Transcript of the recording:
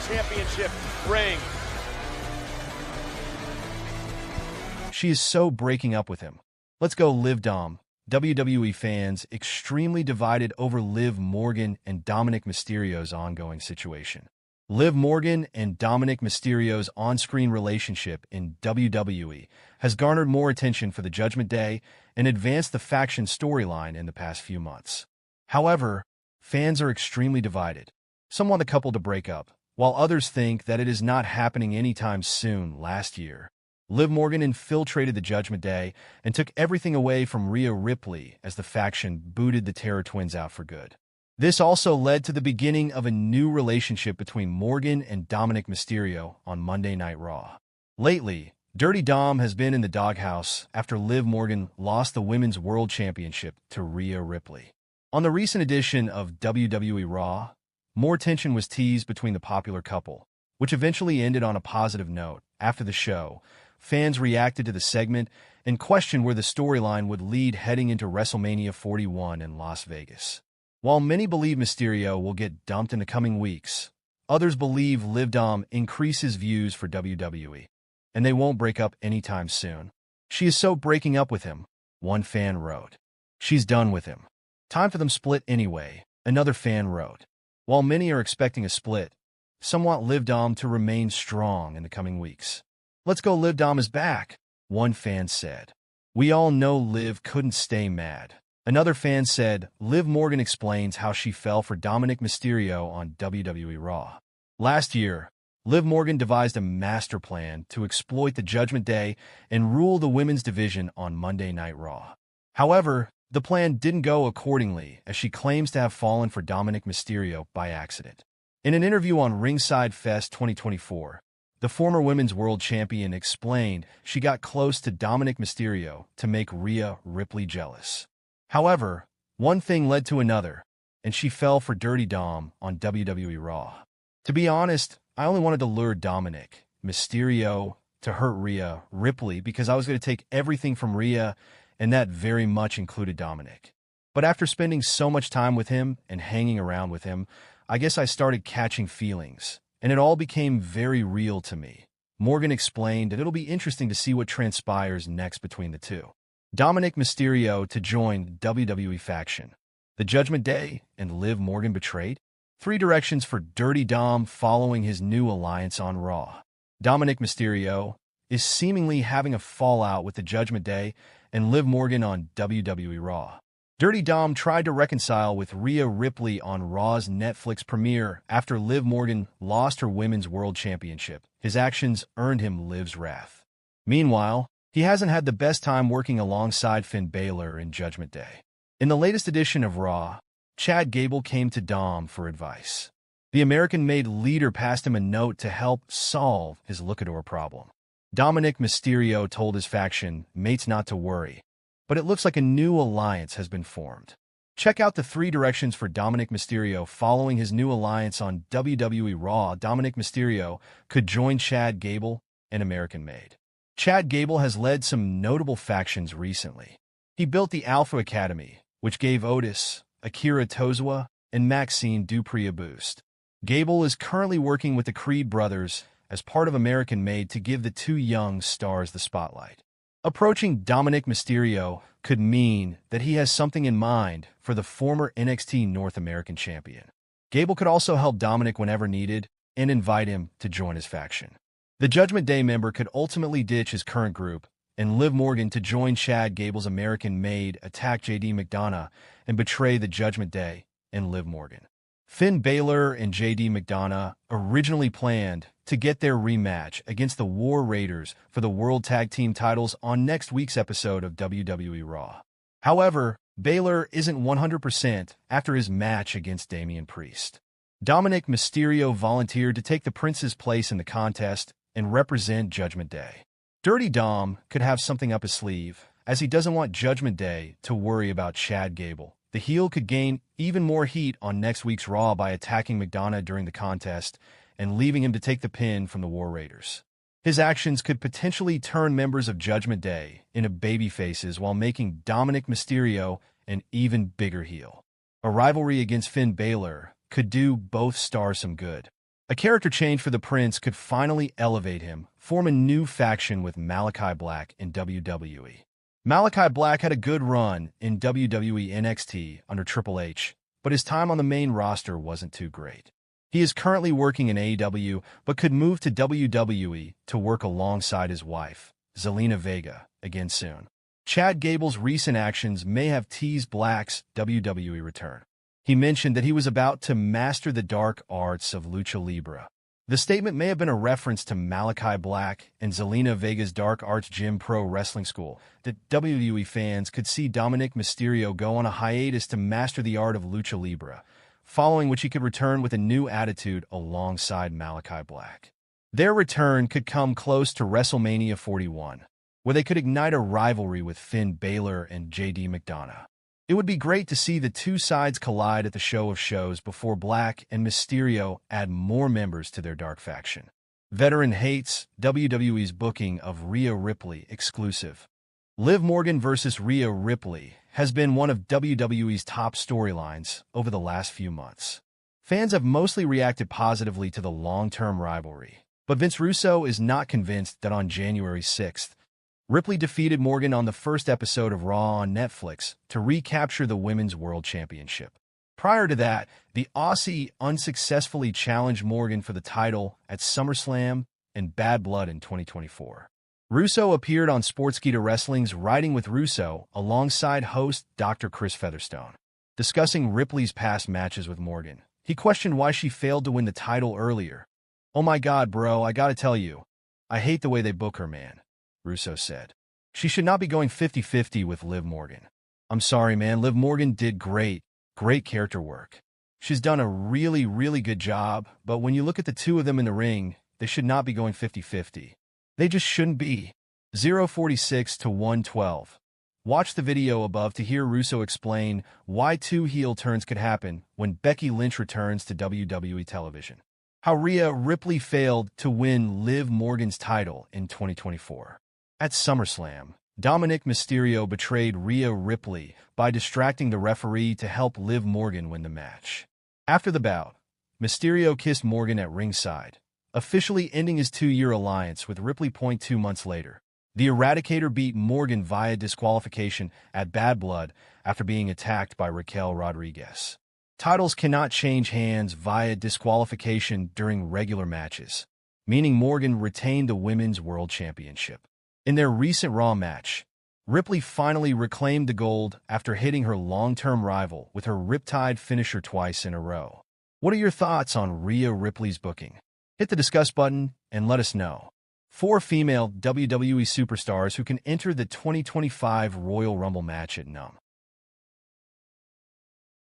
Championship ring. She is so breaking up with him. Let's go LivDom. WWE fans extremely divided over Liv Morgan and Dominik Mysterio's ongoing situation. Liv Morgan and Dominik Mysterio's on-screen relationship in WWE has garnered more attention for the Judgment Day and advanced the faction storyline in the past few months. However, fans are extremely divided. Some want the couple to break up, while others think that it is not happening anytime soon. Last year, Liv Morgan infiltrated the Judgment Day and took everything away from Rhea Ripley as the faction booted the Terror Twins out for good. This also led to the beginning of a new relationship between Morgan and Dominik Mysterio on Monday Night Raw. Lately, Dirty Dom has been in the doghouse after Liv Morgan lost the Women's World Championship to Rhea Ripley. On the recent edition of WWE RAW, more tension was teased between the popular couple, which eventually ended on a positive note. After the show, fans reacted to the segment and questioned where the storyline would lead heading into WrestleMania 41 in Las Vegas. While many believe Mysterio will get dumped in the coming weeks, others believe LivDom increases views for WWE, and they won't break up anytime soon. She is so breaking up with him, one fan wrote. She's done with him. Time for them split anyway, another fan wrote. While many are expecting a split, some want LivDom to remain strong in the coming weeks. Let's go LivDom is back, one fan said. We all know Liv couldn't stay mad. Another fan said, Liv Morgan explains how she fell for Dominik Mysterio on WWE RAW. Last year, Liv Morgan devised a master plan to exploit the Judgment Day and rule the women's division on Monday Night Raw. However, the plan didn't go accordingly, as she claims to have fallen for Dominik Mysterio by accident. In an interview on Ringside Fest 2024, the former Women's World Champion explained she got close to Dominik Mysterio to make Rhea Ripley jealous. However, one thing led to another, and she fell for Dirty Dom on WWE RAW. To be honest, I only wanted to lure Dominik Mysterio to hurt Rhea Ripley because I was going to take everything from Rhea, and that very much included Dominik. But after spending so much time with him and hanging around with him, I guess I started catching feelings, and it all became very real to me. Morgan explained that it'll be interesting to see what transpires next between the two. Dominik Mysterio to join WWE faction. The Judgment Day and Liv Morgan betrayed? 3 directions for Dirty Dom following his new alliance on Raw. Dominik Mysterio is seemingly having a fallout with the Judgment Day and Liv Morgan on WWE RAW. Dirty Dom tried to reconcile with Rhea Ripley on Raw's Netflix premiere after Liv Morgan lost her Women's World Championship. His actions earned him Liv's wrath. Meanwhile, he hasn't had the best time working alongside Finn Balor in Judgment Day. In the latest edition of Raw, Chad Gable came to Dom for advice. The American-made leader passed him a note to help solve his Lucador problem. Dominik Mysterio told his faction mates not to worry, but it looks like a new alliance has been formed. Check out the 3 directions for Dominik Mysterio following his new alliance on WWE RAW. Dominik Mysterio could join Chad Gable, an American-made. Chad Gable has led some notable factions recently. He built the Alpha Academy, which gave Otis, Akira Tozawa, and Maxine Dupree a boost. Gable is currently working with the Creed brothers as part of American Made to give the 2 young stars the spotlight. Approaching Dominik Mysterio could mean that he has something in mind for the former NXT North American champion. Gable could also help Dominik whenever needed and invite him to join his faction. The Judgment Day member could ultimately ditch his current group and Liv Morgan to join Chad Gable's American-made attack JD McDonough and betray the Judgment Day and Liv Morgan. Finn Balor and JD McDonough originally planned to get their rematch against the War Raiders for the World Tag Team titles on next week's episode of WWE RAW. However, Balor isn't 100% after his match against Damian Priest. Dominik Mysterio volunteered to take the Prince's place in the contest and represent Judgment Day. Dirty Dom could have something up his sleeve, as he doesn't want Judgment Day to worry about Chad Gable. The heel could gain even more heat on next week's Raw by attacking McDonough during the contest and leaving him to take the pin from the War Raiders. His actions could potentially turn members of Judgment Day into babyfaces while making Dominik Mysterio an even bigger heel. A rivalry against Finn Balor could do both stars some good. A character change for the Prince could finally elevate him, form a new faction with Malachi Black in WWE. Malachi Black had a good run in WWE NXT under Triple H, but his time on the main roster wasn't too great. He is currently working in AEW, but could move to WWE to work alongside his wife, Zelina Vega, again soon. Chad Gable's recent actions may have teased Black's WWE return. He mentioned that he was about to master the dark arts of Lucha Libre. The statement may have been a reference to Malachi Black and Zelina Vega's Dark Arts Gym Pro Wrestling School, that WWE fans could see Dominik Mysterio go on a hiatus to master the art of Lucha Libre, following which he could return with a new attitude alongside Malachi Black. Their return could come close to WrestleMania 41, where they could ignite a rivalry with Finn Balor and JD McDonough. It would be great to see the two sides collide at the show of shows before Black and Mysterio add more members to their dark faction. Veteran hates WWE's booking of Rhea Ripley exclusive. Liv Morgan vs. Rhea Ripley has been one of WWE's top storylines over the last few months. Fans have mostly reacted positively to the long-term rivalry, but Vince Russo is not convinced that on January 6th, Ripley defeated Morgan on the first episode of Raw on Netflix to recapture the Women's World Championship. Prior to that, the Aussie unsuccessfully challenged Morgan for the title at SummerSlam and Bad Blood in 2024. Russo appeared on Sportskeeda Wrestling's Riding with Russo alongside host Dr. Chris Featherstone. Discussing Ripley's past matches with Morgan, he questioned why she failed to win the title earlier. "Oh my god, bro, I gotta tell you, I hate the way they book her, man," Russo said. "She should not be going 50-50 with Liv Morgan. I'm sorry, man, Liv Morgan did great character work. She's done a really good job, but when you look at the two of them in the ring, they should not be going 50-50. They just shouldn't be." 046 to 112. Watch the video above to hear Russo explain why two heel turns could happen when Becky Lynch returns to WWE television. How Rhea Ripley failed to win Liv Morgan's title in 2024. At SummerSlam, Dominik Mysterio betrayed Rhea Ripley by distracting the referee to help Liv Morgan win the match. After the bout, Mysterio kissed Morgan at ringside, officially ending his 2-year alliance with Ripley. 2 months later, the Eradicator beat Morgan via disqualification at Bad Blood after being attacked by Raquel Rodriguez. Titles cannot change hands via disqualification during regular matches, meaning Morgan retained the Women's World Championship. In their recent Raw match, Ripley finally reclaimed the gold after hitting her long-term rival with her Riptide finisher twice in a row. What are your thoughts on Rhea Ripley's booking? Hit the discuss button and let us know. 4 female WWE superstars who can enter the 2025 Royal Rumble match at NUM.